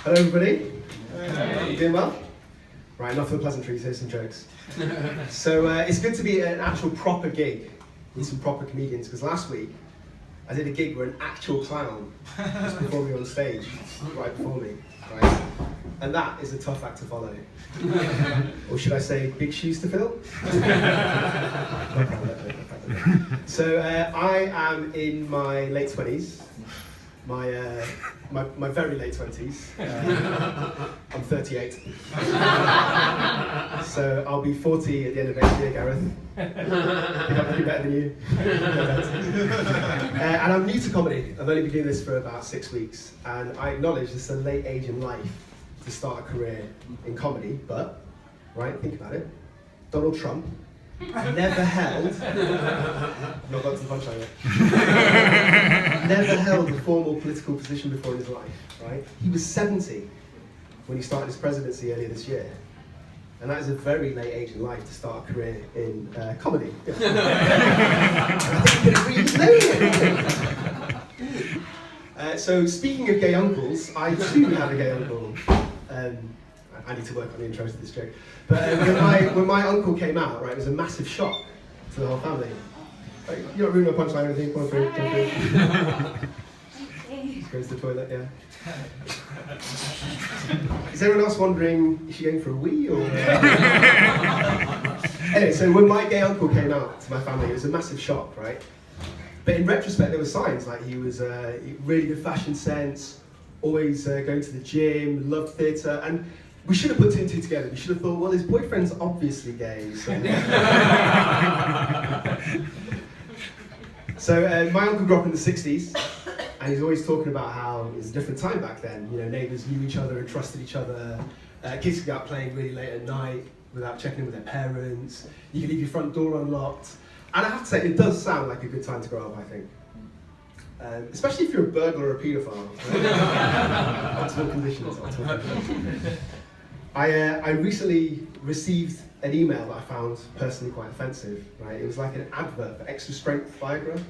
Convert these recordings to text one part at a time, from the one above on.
Hello everybody. Hey. You doing well? Right, enough of the pleasantries, here's some jokes. So it's good to be at an actual proper gig with some proper comedians, because last week I did a gig where an actual clown was performing on stage right before me, right? And that is a tough act to follow. Or should I say, big shoes to fill? So I am in my late 20s, my very late 20s. I'm 38. So I'll be 40 at the end of next year, Gareth. I think I'm really better than you. And I'm new to comedy. I've only been doing this for about 6 weeks. And I acknowledge this is a late age in life to start a career in comedy, but, right, think about it. Donald Trump never held, I've not got to the punchline yet, never held a formal political position before in his life, right? He was 70 when he started his presidency earlier this year. And that is a very late age in life to start a career in comedy. I think you can agree with me. So speaking of gay uncles, I too have a gay uncle. I need to work on the intro to this joke. But when my uncle came out, right, it was a massive shock to the whole family. Like, you're not ruining my punchline or anything, come on through, come through. Just goes to the toilet, yeah. Is anyone else wondering, is she going for a wee or? Anyway, so when my gay uncle came out to my family, it was a massive shock, right? But in retrospect, there were signs, like he was really good fashion sense, always going to the gym, loved theatre, and we should have put two and two together. We should have thought, well, his boyfriend's obviously gay. So my uncle grew up in the 60s, and he's always talking about how it was a different time back then. You know, neighbours knew each other and trusted each other. Kids could go out playing really late at night without checking in with their parents. You could leave your front door unlocked. And I have to say, it does sound like a good time to grow up, I think. Especially if you're a burglar or a paedophile. Optimal conditions. I recently received an email that I found personally quite offensive. Right, it was like an advert for extra strength Viagra.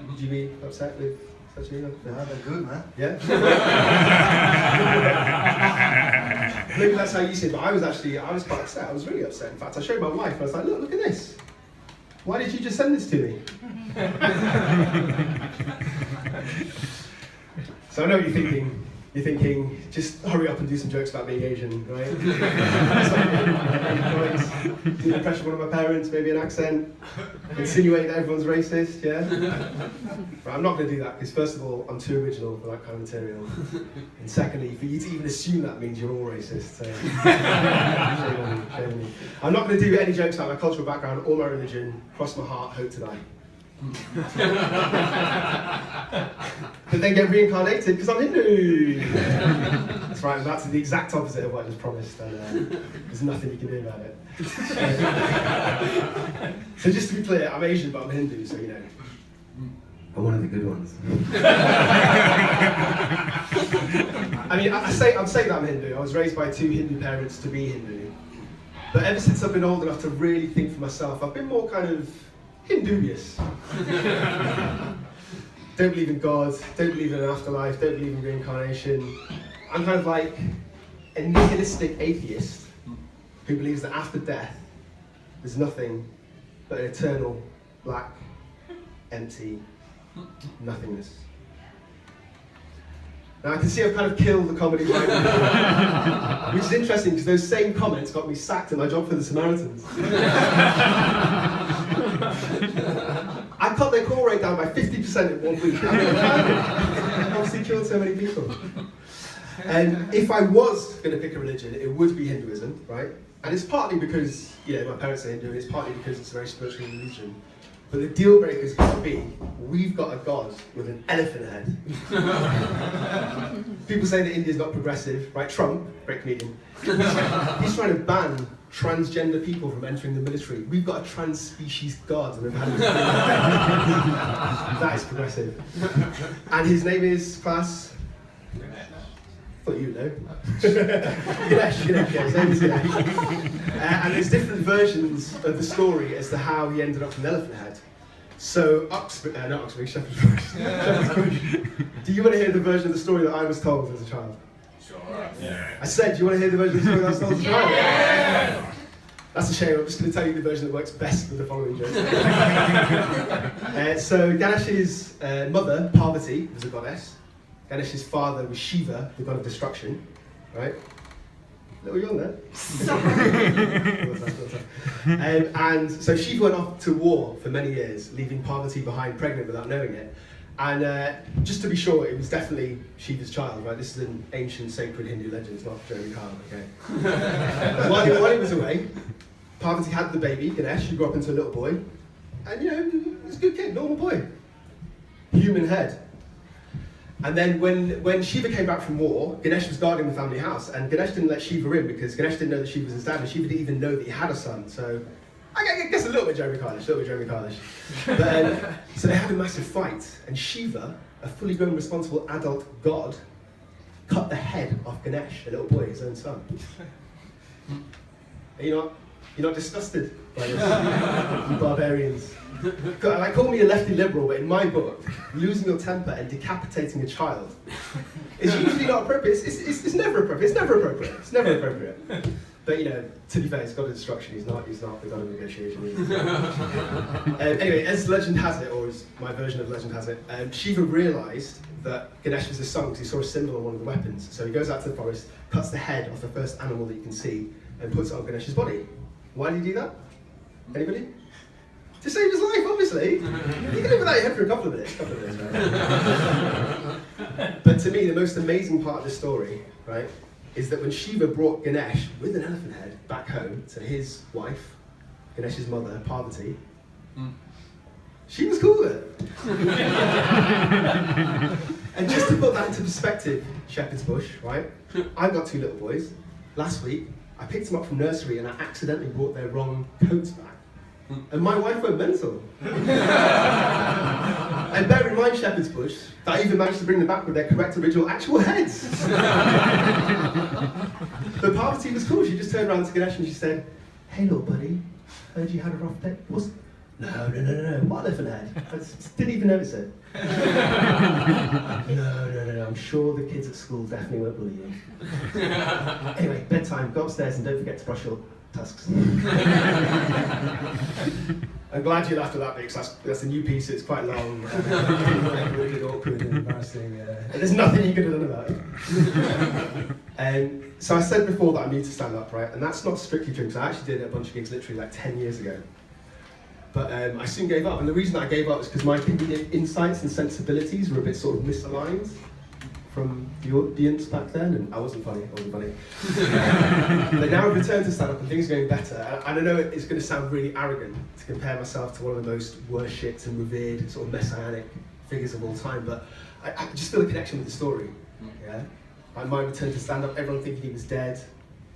Would you be upset with such an email? No, they're good, man. Yeah. Maybe that's how you see it, but I was quite upset. I was really upset. In fact, I showed my wife. And I was like, look at this. Why did you just send this to me? So I know what you're thinking. You're thinking, just hurry up and do some jokes about being Asian, right? Do the impression of one of my parents, maybe an accent, insinuate that everyone's racist, yeah? But I'm not going to do that, because first of all, I'm too original for that kind of material. And secondly, for you to even assume that means you're all racist. So shame on you, shame on you. I'm not going to do any jokes about my cultural background or my religion. Cross my heart, hope to die. But then get reincarnated because I'm Hindu. That's right, that's the exact opposite of what I just promised, and there's nothing you can do about it. So just to be clear, I'm Asian but I'm Hindu, so you know. I'm one of the good ones. I mean, I'm saying that I'm Hindu. I was raised by 2 Hindu parents to be Hindu. But ever since I've been old enough to really think for myself, I've been more kind of Hindubious. Don't believe in God, don't believe in an afterlife, don't believe in reincarnation. I'm kind of like a nihilistic atheist who believes that after death, there's nothing but an eternal, black, empty nothingness. Now I can see I've kind of killed the comedy right now, which is interesting because those same comments got me sacked at my job for the Samaritans. I cut their call rate down by 50% in 1 week. I obviously killed so many people. And if I was going to pick a religion, it would be Hinduism, right? And it's partly because, you know, my parents are Hindu, and it's partly because it's a very spiritual religion. But the deal breaker is going to be, we've got a god with an elephant head. People say that India's not progressive, right? Trump, great comedian, he's trying to ban transgender people from entering the military. We've got a trans-species god, and we've had it. That is progressive. And his name is class. Thought you know. Ganesh, yeah, his name is Ganesh. And there's different versions of the story as to how he ended up with an elephant head. So, Shepherd's Bush. Do you want to hear the version of the story that I was told as a child? I said, do you want to hear the version of the story that's told? Yeah. That's a shame. I'm just going to tell you the version that works best with the following joke. So Ganesh's mother, Parvati, was a goddess. Ganesh's father was Shiva, the god of destruction. Right? Little yawn there. And so Shiva went off to war for many years, leaving Parvati behind pregnant without knowing it. And just to be sure, it was definitely Shiva's child, right? This is an ancient sacred Hindu legend, it's not Jeremy Kyle, okay? While he was away, Parvati had the baby, Ganesh, who grew up into a little boy. And he was a good kid, normal boy. Human head. And then when Shiva came back from war, Ganesh was guarding the family house, and Ganesh didn't let Shiva in because Ganesh didn't know that Shiva was his dad, and Shiva didn't even know that he had a son. So I guess a little bit Jeremy Kyle-ish. But, so they had a massive fight, and Shiva, a fully grown, responsible adult god, cut the head off Ganesh, a little boy, his own son. Are you're not disgusted by this, you barbarians? Like, call me a lefty liberal, but in my book, losing your temper and decapitating a child is usually not appropriate. It's never appropriate. It's never appropriate. But to be fair, he's god of destruction. He's not the god of negotiation. Anyway, as legend has it, or as my version of legend has it, Shiva realised that Ganesh was his son because he saw a symbol on one of the weapons. So he goes out to the forest, cuts the head off the first animal that you can see, and puts it on Ganesh's body. Why did he do that? Anybody? To save his life, obviously. You can live without your head for a couple of minutes, right? But to me, the most amazing part of this story, right, is that when Shiva brought Ganesh with an elephant head back home to his wife, Ganesh's mother, Parvati, she was cool with it. And just to put that into perspective, Shepherd's Bush, right? I've got 2 little boys. Last week, I picked them up from nursery and I accidentally brought their wrong coats back. And my wife went mental. And bear in mind, Shepherd's Bush, that I even managed to bring them back with their correct original actual heads. But Parvati was cool. She just turned around to Ganesh and she said, "Hey little buddy, heard you had a rough day." No. What elephant head? I didn't even notice it. No. I'm sure the kids at school definitely won't bully you. Anyway, bedtime. Go upstairs and don't forget to brush your tusks. I'm glad you laughed at that bit because that's a new piece. It's quite long. Really awkward and embarrassing. And there's nothing you could have done about it. So I said before that I need to stand up, right? And that's not strictly true because I actually did a bunch of gigs literally like 10 years ago. But I soon gave up, and the reason I gave up was because my comedic insights and sensibilities were a bit sort of misaligned from the audience back then, and I wasn't funny. But now I've returned to stand-up and things are going better, and I know it's going to sound really arrogant to compare myself to one of the most worshipped and revered sort of messianic figures of all time, but I just feel a connection with the story. Yeah, like my return to stand-up, everyone thinking he was dead,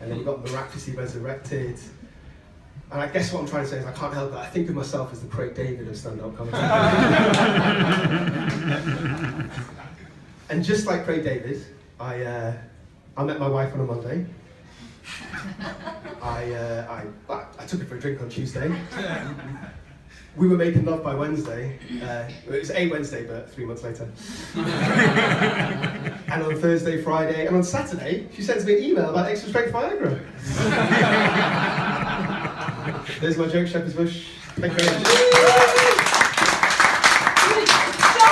and then he got miraculously resurrected. And I guess what I'm trying to say is I can't help it. I think of myself as the Craig David of stand-up comedy. And just like Craig David, I met my wife on a Monday. I took her for a drink on Tuesday. We were making love by Wednesday. It was a Wednesday, but 3 months later. And on Thursday, Friday, and on Saturday, she sends me an email about extra strength Viagra. There's my joke, Shepherd's Bush. Thank you very much.